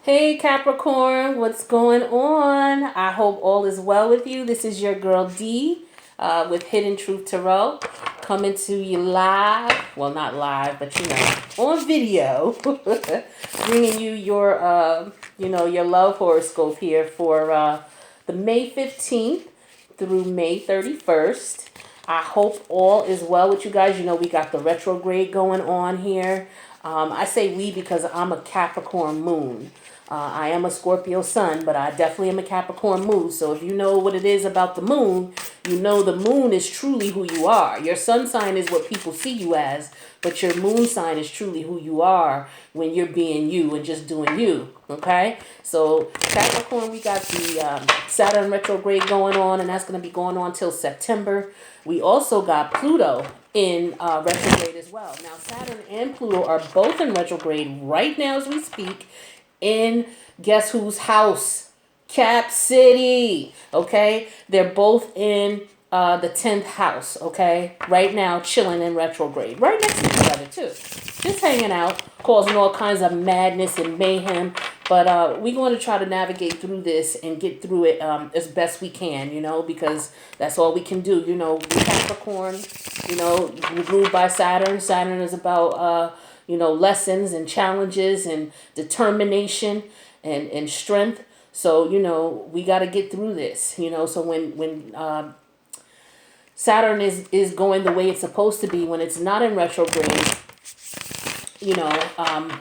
Hey Capricorn, what's going on? I hope all is well with you. This is your girl D with Hidden Truth Tarot coming to you live. Well, not live, but on video, bringing you your love horoscope here for the May 15th through May 31st. I hope all is well with you guys. We got the retrograde going on here. I say we because I'm a Capricorn moon. I am a Scorpio sun, but I definitely am a Capricorn moon. So if you know what it is about the moon, you know the moon is truly who you are. Your sun sign is what people see you as, but your moon sign is truly who you are when you're being you and just doing you. Okay? So Capricorn, we got the Saturn retrograde going on, and that's going to be going on till September. We also got Pluto in retrograde as well. Now, Saturn and Pluto are both in retrograde right now as we speak in guess whose house? Cap City. Okay? They're both in the 10th house. Okay? Right now, chilling in retrograde. Right next to each other, too. Just hanging out, causing all kinds of madness and mayhem. But we're going to try to navigate through this and get through it as best we can, because that's all we can do. Capricorn, ruled by Saturn. Saturn is about lessons and challenges and determination and strength. So, we got to get through this, so when Saturn is going the way it's supposed to be, when it's not in retrograde,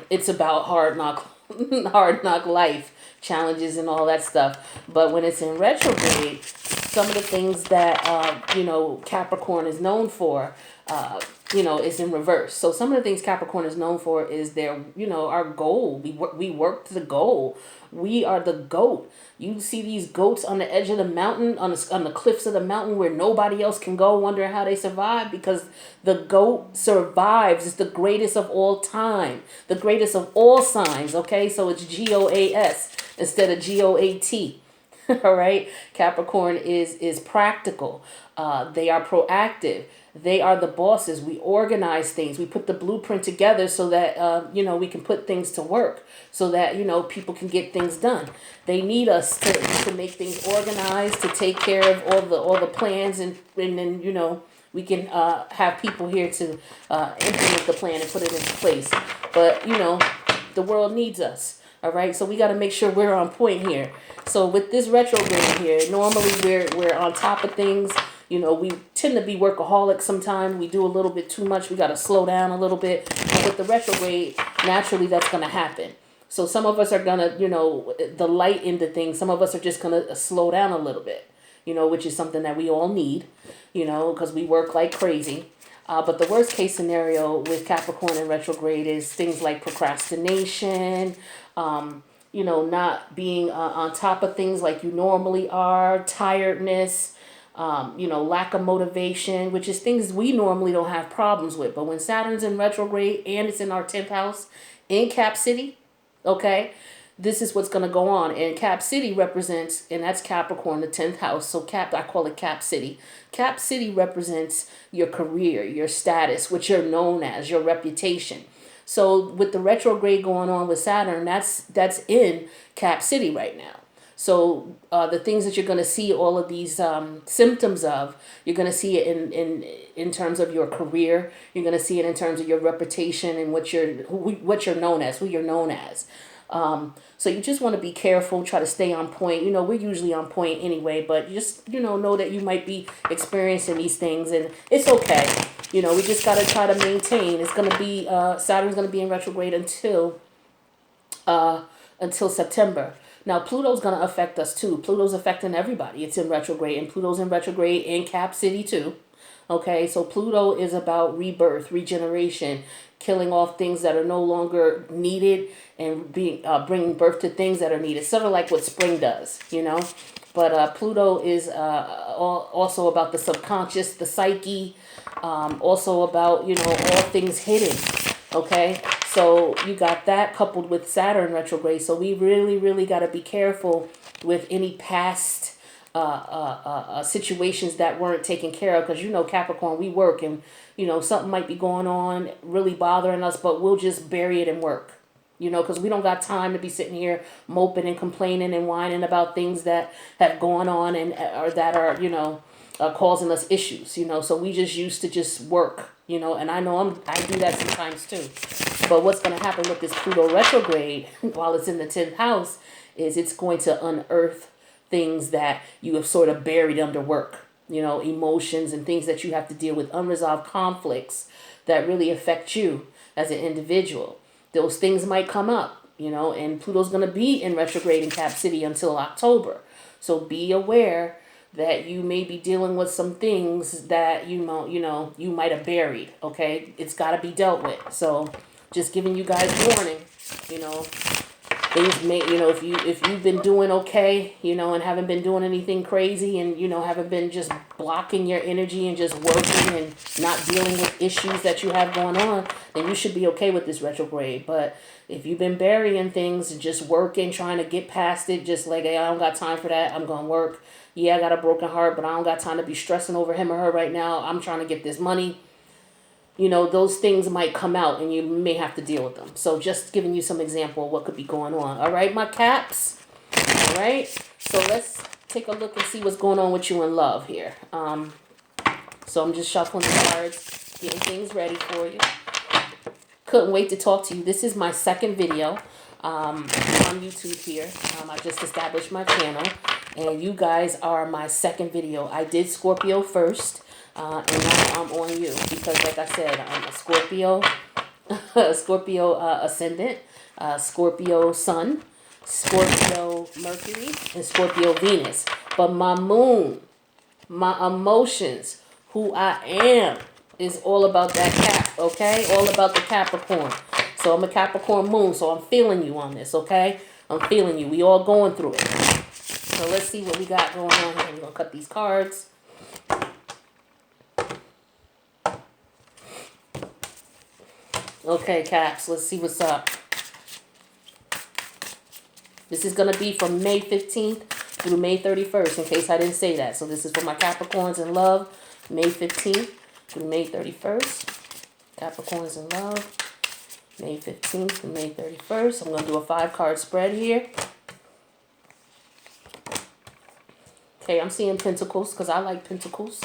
it's about hard knock life challenges and all that stuff. But when it's in retrograde, some of the things that Capricorn is known for, is in reverse. So some of the things Capricorn is known for is our goal. We work to the goal. We are the goat. You see these goats on the edge of the mountain, on the cliffs of the mountain where nobody else can go, wondering how they survive, because the goat survives. It's the greatest of all time, the greatest of all signs. Okay, so it's GOAS instead of GOAT. All right, Capricorn is practical. They are proactive. They are the bosses. We organize things. We put the blueprint together so that we can put things to work, so that people can get things done. They need us to make things organized, to take care of all the plans, and then we can have people here to implement the plan and put it into place. But the world needs us. All right, so we got to make sure we're on point here. So with this retrograde here, normally we're on top of things. We tend to be workaholics sometimes. We do a little bit too much. We got to slow down a little bit. And with the retrograde, naturally that's going to happen. So some of us are going to, the light into things. Some of us are just going to slow down a little bit, which is something that we all need, because we work like crazy. But the worst case scenario with Capricorn and retrograde is things like procrastination, not being on top of things like you normally are, tiredness, lack of motivation, which is things we normally don't have problems with. But when Saturn's in retrograde and it's in our 10th house in Cap City, okay, this is what's going to go on. And Cap City represents, and that's Capricorn, the 10th house. So I call it Cap City. Cap City represents your career, your status, what you're known as, your reputation. So with the retrograde going on with Saturn, that's in Cap City right now. So the things that you're going to see all of these symptoms of, you're going to see it in terms of your career. You're going to see it in terms of your reputation and what you're known as, who you're known as. So you just want to be careful, try to stay on point. We're usually on point anyway, but just, know that you might be experiencing these things, and it's okay. We just got to try to maintain. It's going to be, Saturn's going to be in retrograde until September. Now, Pluto's going to affect us too. Pluto's affecting everybody. It's in retrograde, and Pluto's in retrograde in Cap City too. Okay, so Pluto is about rebirth, regeneration, killing off things that are no longer needed, and bringing birth to things that are needed. Sort of like what spring does, But Pluto is also about the subconscious, the psyche, also about, all things hidden. Okay, so you got that coupled with Saturn retrograde. So we really, really got to be careful with any past situations that weren't taken care of, because Capricorn, we work, and something might be going on really bothering us, but we'll just bury it and work. because we don't got time to be sitting here moping and complaining and whining about things that have gone on and or that are, causing us issues, so we just used to just work, and I know I do that sometimes too. But what's going to happen with this Pluto retrograde while it's in the 10th house is it's going to unearth things that you have sort of buried under work, emotions and things that you have to deal with, unresolved conflicts that really affect you as an individual. Those things might come up, and Pluto's going to be in retrograde in Cap City until October. So be aware that you may be dealing with some things that you might have buried, okay? It's got to be dealt with. So just giving you guys warning, things may, if you've been doing okay, and haven't been doing anything crazy and, haven't been just blocking your energy and just working and not dealing with issues that you have going on, then you should be okay with this retrograde. But if you've been burying things and just working, trying to get past it, just like, hey, I don't got time for that, I'm going to work. Yeah, I got a broken heart, but I don't got time to be stressing over him or her right now. I'm trying to get this money. Those things might come out and you may have to deal with them. So just giving you some example of what could be going on. All right, my Caps. All right. So let's take a look and see what's going on with you in love here. So I'm just shuffling the cards, getting things ready for you. Couldn't wait to talk to you. This is my second video on YouTube here. I just established my channel, and you guys are my second video. I did Scorpio first. And now I'm on you because, like I said, I'm a Scorpio, ascendant, Scorpio Sun, Scorpio Mercury, and Scorpio Venus. But my moon, my emotions, who I am, is all about that Cap, okay? All about the Capricorn. So I'm a Capricorn moon, so I'm feeling you on this, okay? I'm feeling you. We all going through it. So let's see what we got going on here. We're going to cut these cards. Okay, Caps, let's see what's up. This is going to be from May 15th through May 31st, in case I didn't say that. So this is for my Capricorns in love, May 15th through May 31st. Capricorns in love, May 15th through May 31st. I'm going to do a 5-card spread here. Okay, I'm seeing Pentacles because I like Pentacles.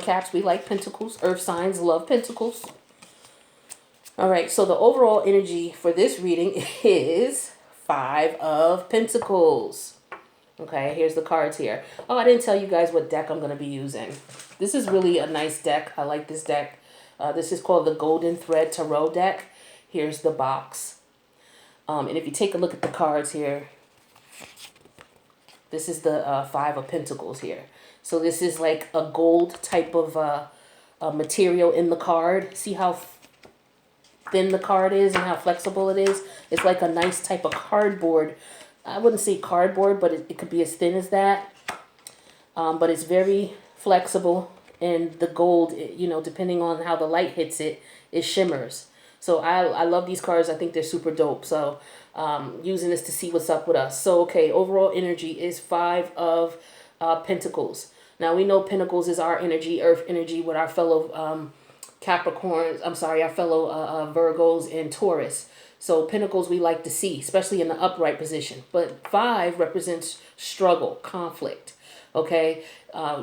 Caps, we like Pentacles. Earth signs love Pentacles. All right, so the overall energy for this reading is 5 of Pentacles. Okay, here's the cards here. Oh, I didn't tell you guys what deck I'm going to be using. This is really a nice deck. I like this deck. This is called the Golden Thread Tarot deck. Here's the box. And if you take a look at the cards here, this is the 5 of Pentacles here. So this is like a gold type of material in the card. See how thin the card is and how flexible it is? It's like a nice type of cardboard. I wouldn't say cardboard, but it could be as thin as that. But it's very flexible, and the gold, depending on how the light hits it, it shimmers. So I love these cards. I think they're super dope. So using this to see what's up with us. So, okay, overall energy is 5 of Pentacles. Now, we know Pentacles is our energy, earth energy, with our fellow Capricorns, our fellow Virgos and Taurus. So Pentacles we like to see, especially in the upright position. But 5 represents struggle, conflict. Okay,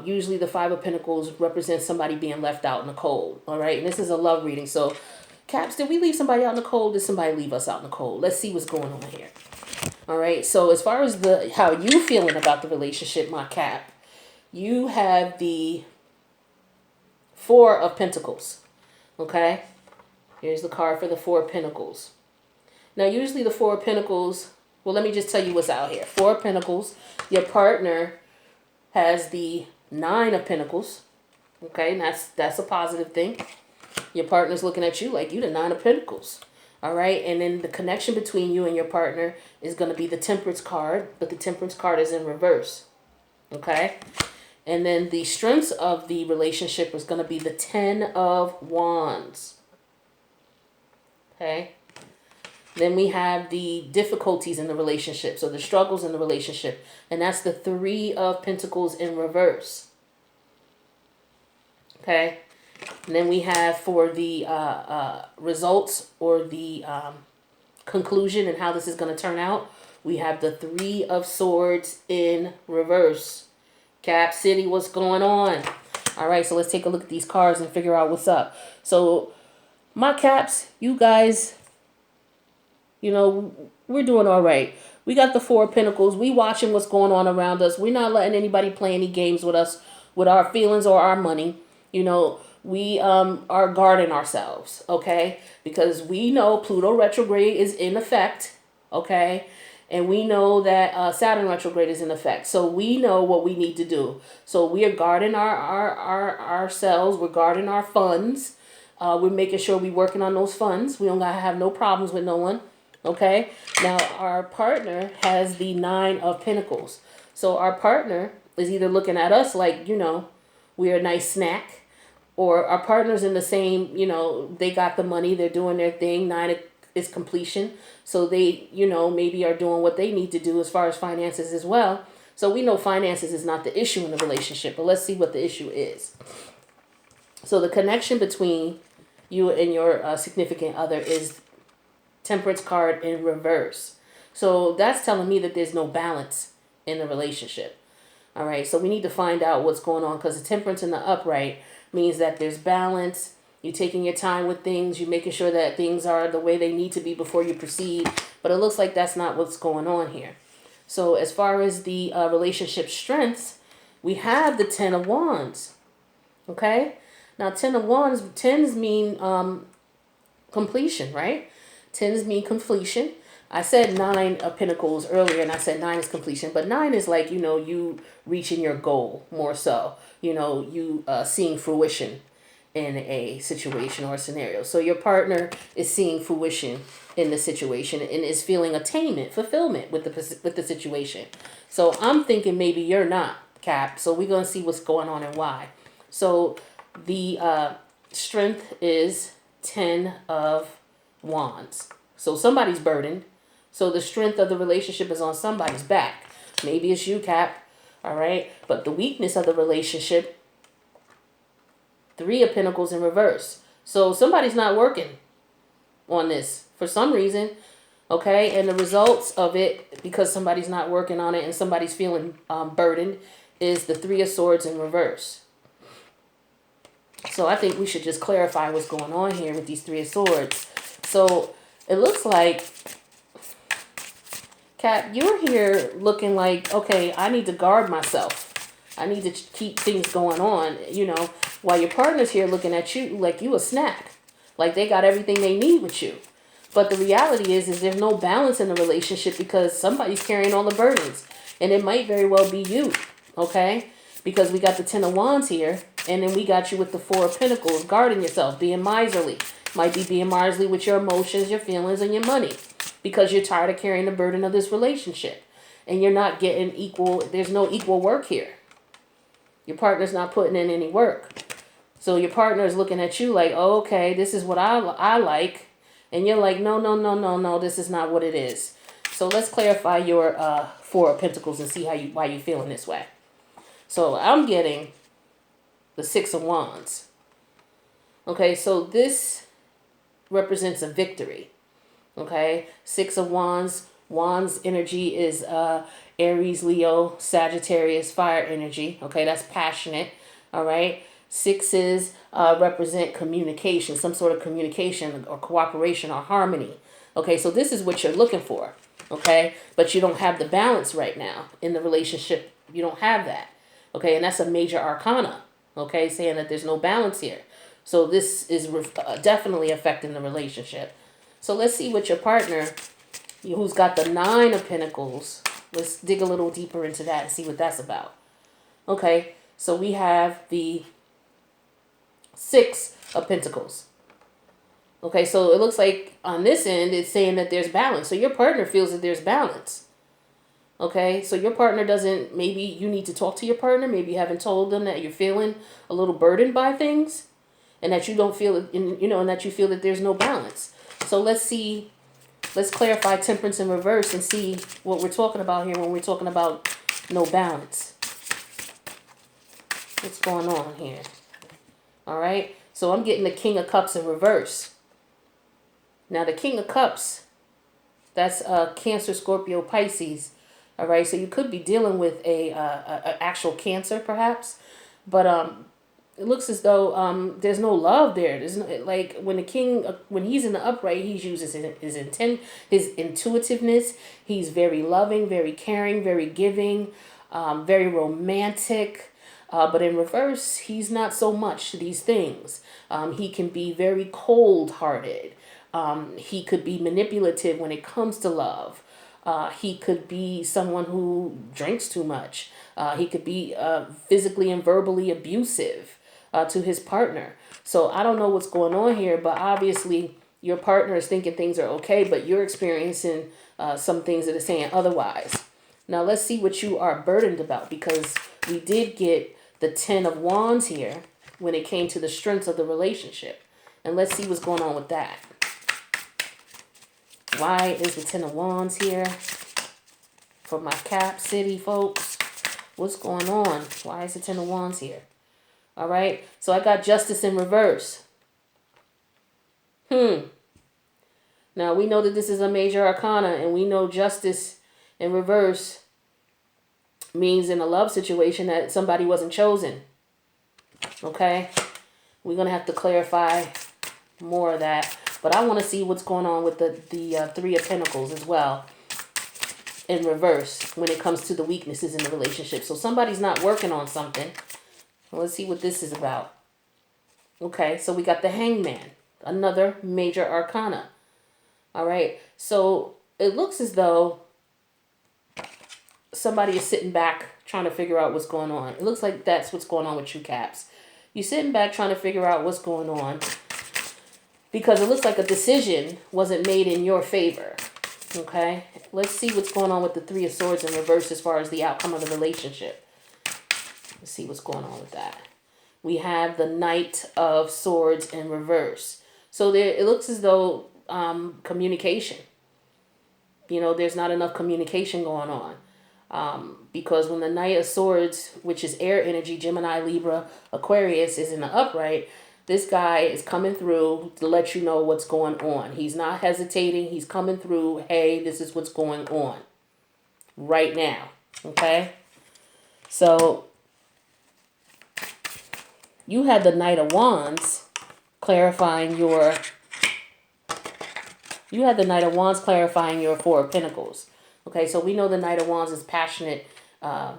usually the 5 of Pentacles represents somebody being left out in the cold. All right, and this is a love reading. So, Caps, did we leave somebody out in the cold? Did somebody leave us out in the cold? Let's see what's going on here. All right, so as far as how you feeling about the relationship, my Cap, you have the 4 of Pentacles. Okay, here's the card for the 4 of Pentacles. Now, usually the 4 of Pentacles, well, let me just tell you what's out here. 4 of Pentacles, your partner has the 9 of Pentacles. Okay, and that's a positive thing. Your partner's looking at you like you the 9 of Pentacles. All right, and then the connection between you and your partner is going to be the Temperance card, but the Temperance card is in reverse. Okay, and then the strengths of the relationship is going to be the 10 of Wands. Okay. Then we have the difficulties in the relationship, so the struggles in the relationship, and that's the 3 of Pentacles in reverse. Okay, and then we have for the results or the conclusion and how this is going to turn out, we have the Three of Swords in reverse. Cap City, what's going on? All right, so let's take a look at these cards and figure out what's up. So my caps, you guys, you know, we're doing all right. We got the Four of Pentacles. We watching what's going on around us. We're not letting anybody play any games with us, with our feelings or our money. You know, we are guarding ourselves, okay? Because we know Pluto retrograde is in effect, okay? And we know that Saturn retrograde is in effect. So we know what we need to do. So we are guarding ourselves. We're guarding our funds. We're making sure we're working on those funds. We don't gotta have no problems with no one. Okay. Now our partner has the Nine of Pentacles. So our partner is either looking at us like, you know, we're a nice snack, or our partner's in the same, you know, they got the money, they're doing their thing. Nine is completion. So they, you know, maybe are doing what they need to do as far as finances as well. So we know finances is not the issue in the relationship, but let's see what the issue is. So the connection between you and your significant other is Temperance card in reverse. So that's telling me that there's no balance in the relationship. All right, so we need to find out what's going on, because the Temperance in the upright means that there's balance. You're taking your time with things. You're making sure that things are the way they need to be before you proceed. But it looks like that's not what's going on here. So as far as the relationship strengths, we have the Ten of Wands. Okay? Now, Ten of Wands, tens mean completion, right? Tens mean completion. I said Nine of Pentacles earlier, and I said nine is completion. But nine is like, you know, you reaching your goal more so. You know, you seeing fruition in a situation or a scenario. So your partner is seeing fruition in the situation and is feeling attainment, fulfillment with the situation. So I'm thinking maybe you're not, Cap. So we're going to see what's going on and why. So the strength is Ten of Wands. So somebody's burdened. So the strength of the relationship is on somebody's back. Maybe it's you, Cap. All right. But the weakness of the relationship, Three of Pentacles in reverse. So somebody's not working on this for some reason. Okay. And the results of it, because somebody's not working on it and somebody's feeling burdened, is the Three of Swords in reverse. So I think we should just clarify what's going on here with these Three of Swords. So it looks like, Kat, you're here looking like, okay, I need to guard myself. I need to keep things going on, you know, while your partner's here looking at you like you a snack. Like they got everything they need with you. But the reality is there's no balance in the relationship because somebody's carrying all the burdens. And it might very well be you, okay? Because we got the Ten of Wands here, and then we got you with the Four of Pentacles, guarding yourself, being miserly. Might be being miserly with your emotions, your feelings, and your money. Because you're tired of carrying the burden of this relationship. And you're not getting equal, there's no equal work here. Your partner's not putting in any work. So your partner is looking at you like, oh, okay, this is what I like. And you're like, no, this is not what it is. So let's clarify your Four of Pentacles and see why you're feeling this way. So I'm getting the Six of Wands. Okay, so this represents a victory. Okay, Six of Wands. Wands energy is Aries, Leo, Sagittarius, fire energy. Okay, that's passionate. All right. Sixes represent communication, some sort of communication or cooperation or harmony. Okay, so this is what you're looking for. Okay, but you don't have the balance right now in the relationship. You don't have that. Okay, and that's a major arcana. Okay, saying that there's no balance here. So this is definitely affecting the relationship. So let's see what your partner, who's got the Nine of Pentacles, let's dig a little deeper into that and see what that's about. Okay, so we have the Six of Pentacles. Okay, so it looks like on this end, it's saying that there's balance. So your partner feels that there's balance. Okay, so your partner doesn't, maybe you need to talk to your partner. Maybe you haven't told them that you're feeling a little burdened by things and that you don't feel it, and that you feel that there's no balance. So let's clarify Temperance in reverse and see what we're talking about here when we're talking about no balance. What's going on here? All right, so I'm getting the King of Cups in reverse. Now the King of Cups That's Cancer, Scorpio, Pisces. All right, so you could be dealing with a actual Cancer, perhaps, but it looks as though there's no love there. There's no, like when the king, when he's in the upright, he uses his intuitiveness. He's very loving, very caring, very giving, very romantic. But in reverse, he's not so much these things. He can be very cold-hearted. He could be manipulative when it comes to love. He could be someone who drinks too much. He could be physically and verbally abusive to his partner. So I don't know what's going on here, but obviously your partner is thinking things are okay, but you're experiencing some things that are saying otherwise. Now let's see what you are burdened about, because we did get the 10 of Wands here when it came to the strengths of the relationship. And let's see what's going on with that. Why is the 10 of Wands here for my Cap City folks? What's going on? Why is the 10 of Wands here? All right, so I got Justice in reverse. Now we know that this is a major arcana, and we know Justice in reverse means in a love situation that somebody wasn't chosen. Okay, we're gonna have to clarify more of that, but I want to see what's going on with the Three of Pentacles as well in reverse when it comes to the weaknesses in the relationship. So somebody's not working on something. Let's see what this is about. Okay, so we got the Hangman, another major arcana. All right, so it looks as though somebody is sitting back trying to figure out what's going on. It looks like that's what's going on with you, Caps. You're sitting back trying to figure out what's going on because it looks like a decision wasn't made in your favor. Okay, let's see what's going on with the Three of Swords in reverse as far as the outcome of the relationship. Let's see what's going on with that. We have the Knight of Swords in reverse. So there, it looks as though communication. You know, there's not enough communication going on. Because when the Knight of Swords, which is air energy, Gemini, Libra, Aquarius, is in the upright, this guy is coming through to let you know what's going on. He's not hesitating. He's coming through. Hey, this is what's going on right now. Okay? So you had the Knight of Wands clarifying your... You had the Knight of Wands clarifying your Four of Pentacles. Okay, so we know the Knight of Wands is passionate, a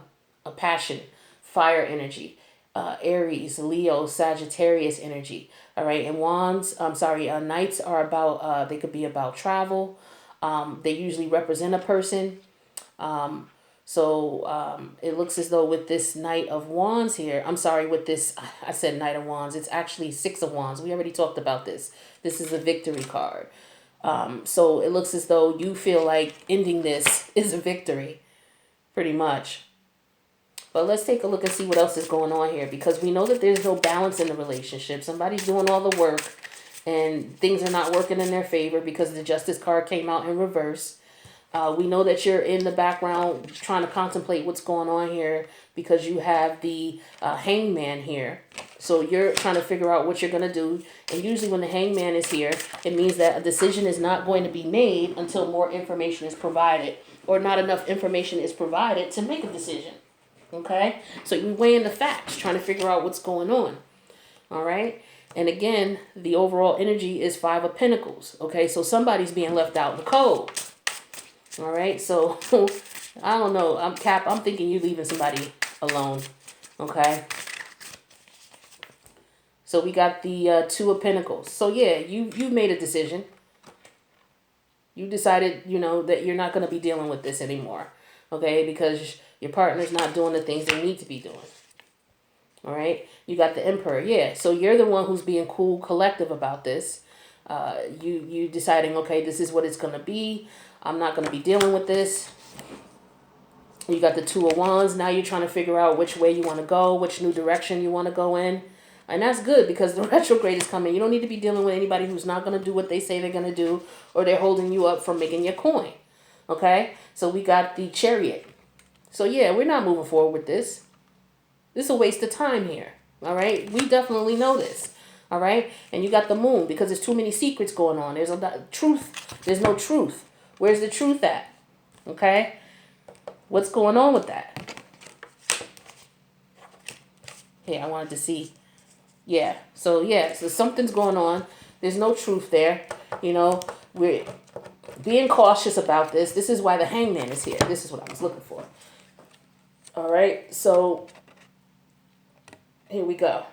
passion, fire energy, Aries, Leo, Sagittarius energy. All right, and Wands, Knights are about, they could be about travel. They usually represent a person. It looks as though with this Knight of Wands here, with this, I said Knight of Wands, it's actually Six of Wands. We already talked about this. This is a victory card. So it looks as though you feel like ending this is a victory, pretty much. But let's take a look and see what else is going on here, because we know that there's no balance in the relationship. Somebody's doing all the work and things are not working in their favor because the Justice card came out in reverse. We know that you're in the background trying to contemplate what's going on here because you have the Hangman here. So you're trying to figure out what you're going to do. And usually when the Hangman is here, it means that a decision is not going to be made until more information is provided, or not enough information is provided to make a decision. Okay? So you're weighing the facts, trying to figure out what's going on. All right? And again, the overall energy is Five of Pentacles. Okay? So somebody's being left out in the cold. All right, so I don't know. I'm thinking you leaving somebody alone. Okay. So we got the Two of Pentacles. So yeah, you made a decision. You decided, that you're not going to be dealing with this anymore. Okay, because your partner's not doing the things they need to be doing. All right. You got the Emperor. Yeah. So you're the one who's being cool, collective about this. You deciding, okay, this is what it's going to be. I'm not going to be dealing with this. You got the Two of Wands. Now you're trying to figure out which way you want to go, which new direction you want to go in. And that's good because the retrograde is coming. You don't need to be dealing with anybody who's not going to do what they say they're going to do, or they're holding you up from making your coin. Okay? So we got the Chariot. So yeah, we're not moving forward with this. This is a waste of time here. All right? We definitely know this. All right? And you got the Moon because there's too many secrets going on. There's truth. There's no truth. Where's the truth at? Okay? What's going on with that? Here, I wanted to see. Yeah. So something's going on. There's no truth there. You know, we're being cautious about this. This is why the Hangman is here. This is what I was looking for. All right. So here we go.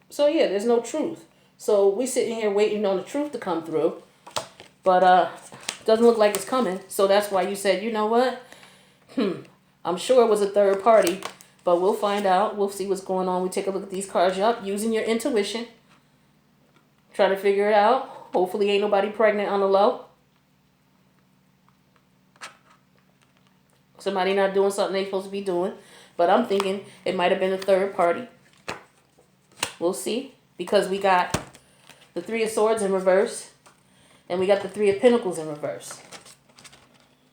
So yeah, there's no truth. So we sitting here waiting on the truth to come through. But doesn't look like it's coming. So that's why you said, you know what? I'm sure it was a third party. But we'll find out. We'll see what's going on. We take a look at these cards up using your intuition. Try to figure it out. Hopefully ain't nobody pregnant on the low. Somebody not doing something they supposed to be doing. But I'm thinking it might have been a third party. We'll see. Because we got the Three of Swords in reverse. And we got the Three of Pentacles in reverse.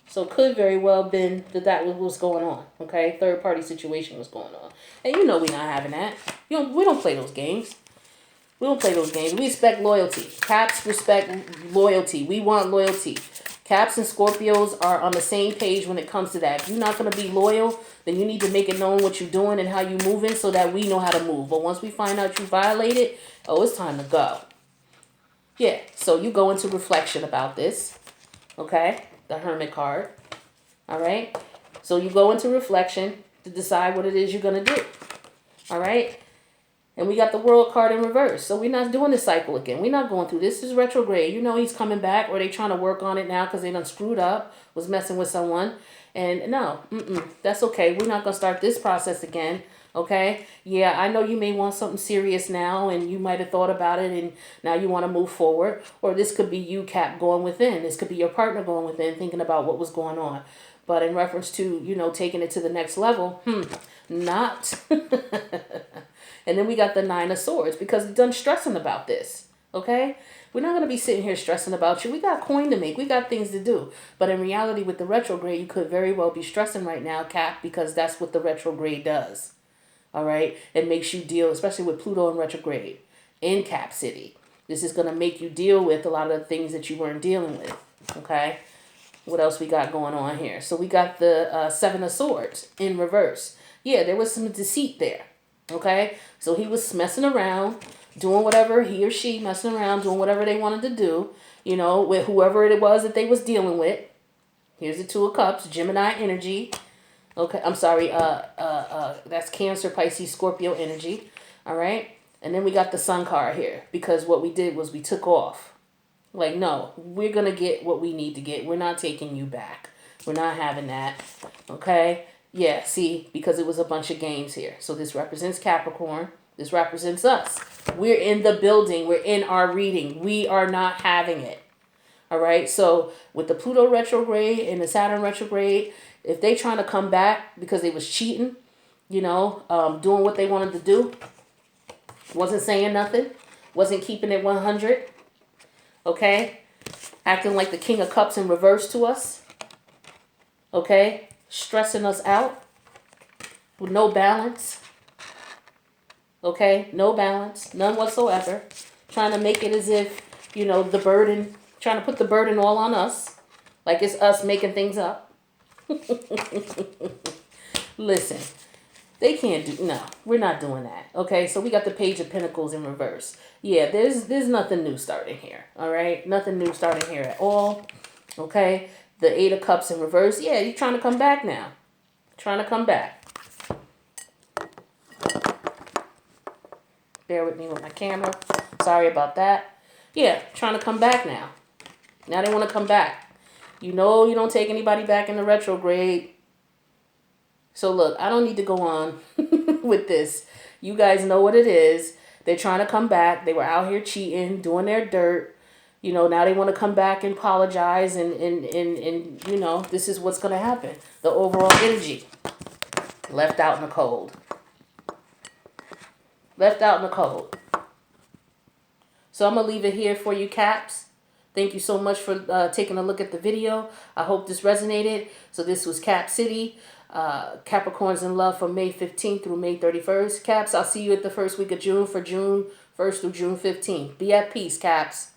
So it could very well have been that was what's going on. Okay? Third party situation was going on. And you know we're not having that. We don't play those games. We don't play those games. We expect loyalty. Caps respect loyalty. We want loyalty. Caps and Scorpios are on the same page when it comes to that. If you're not going to be loyal, then you need to make it known what you're doing and how you're moving so that we know how to move. But once we find out you violated, it's time to go. Yeah, so you go into reflection about this. Okay? The Hermit card. All right? So you go into reflection to decide what it is you're going to do. All right? And we got the World card in reverse. So we're not doing this cycle again. We're not going through this. This is retrograde. You know he's coming back, or they trying to work on it now because they done screwed up, was messing with someone. And no, that's okay. We're not going to start this process again. Okay? Yeah, I know you may want something serious now, and you might have thought about it, and now you want to move forward. Or this could be you, Cap, going within. This could be your partner going within, thinking about what was going on. But in reference to, taking it to the next level, not. And then we got the Nine of Swords, because they're done stressing about this. Okay? We're not going to be sitting here stressing about you. We got coin to make. We got things to do. But in reality, with the retrograde, you could very well be stressing right now, Cap, because that's what the retrograde does. All right? It makes you deal, especially with Pluto in retrograde in Cap City. This is going to make you deal with a lot of the things that you weren't dealing with. Okay? What else we got going on here? So we got the Seven of Swords in reverse. Yeah, there was some deceit there. Okay? So he was messing around, doing whatever, he or she messing around, doing whatever they wanted to do, with whoever it was that they was dealing with. Here's the Two of Cups, Gemini energy. Okay, I'm sorry, that's Cancer, Pisces, Scorpio energy. All right? And then we got the Sun card here, because what we did was we took off. Like, no, we're going to get what we need to get. We're not taking you back. We're not having that. Okay? Yeah, see, because it was a bunch of games here. So this represents Capricorn. This represents us. We're in the building. We're in our reading. We are not having it. All right? So with the Pluto retrograde and the Saturn retrograde, if they trying to come back because they was cheating, doing what they wanted to do, wasn't saying nothing, wasn't keeping it 100, okay? Acting like the King of Cups in reverse to us, okay? Stressing us out with no balance, okay? No balance, none whatsoever. Trying to make it as if, the burden, trying to put the burden all on us, like it's us making things up. Listen, they can't do, no, we're not doing that. Okay, so we got the Page of Pentacles in reverse. Yeah, there's nothing new starting here. All right, nothing new starting here at all. Okay, the Eight of Cups in reverse. Yeah, you're trying to come back now. Trying to come back. Bear with me with my camera. Sorry about that. Yeah, trying to come back now. Now they want to come back. You don't take anybody back in the retrograde. So look, I don't need to go on with this. You guys know what it is. They're trying to come back. They were out here cheating, doing their dirt. Now they want to come back and apologize and this is what's going to happen. The overall energy. Left out in the cold. Left out in the cold. So I'm going to leave it here for you, Caps. Thank you so much for taking a look at the video. I hope this resonated. So this was Cap City, Capricorns in Love from May 15th through May 31st. Caps, I'll see you at the first week of June for June 1st through June 15th. Be at peace, Caps.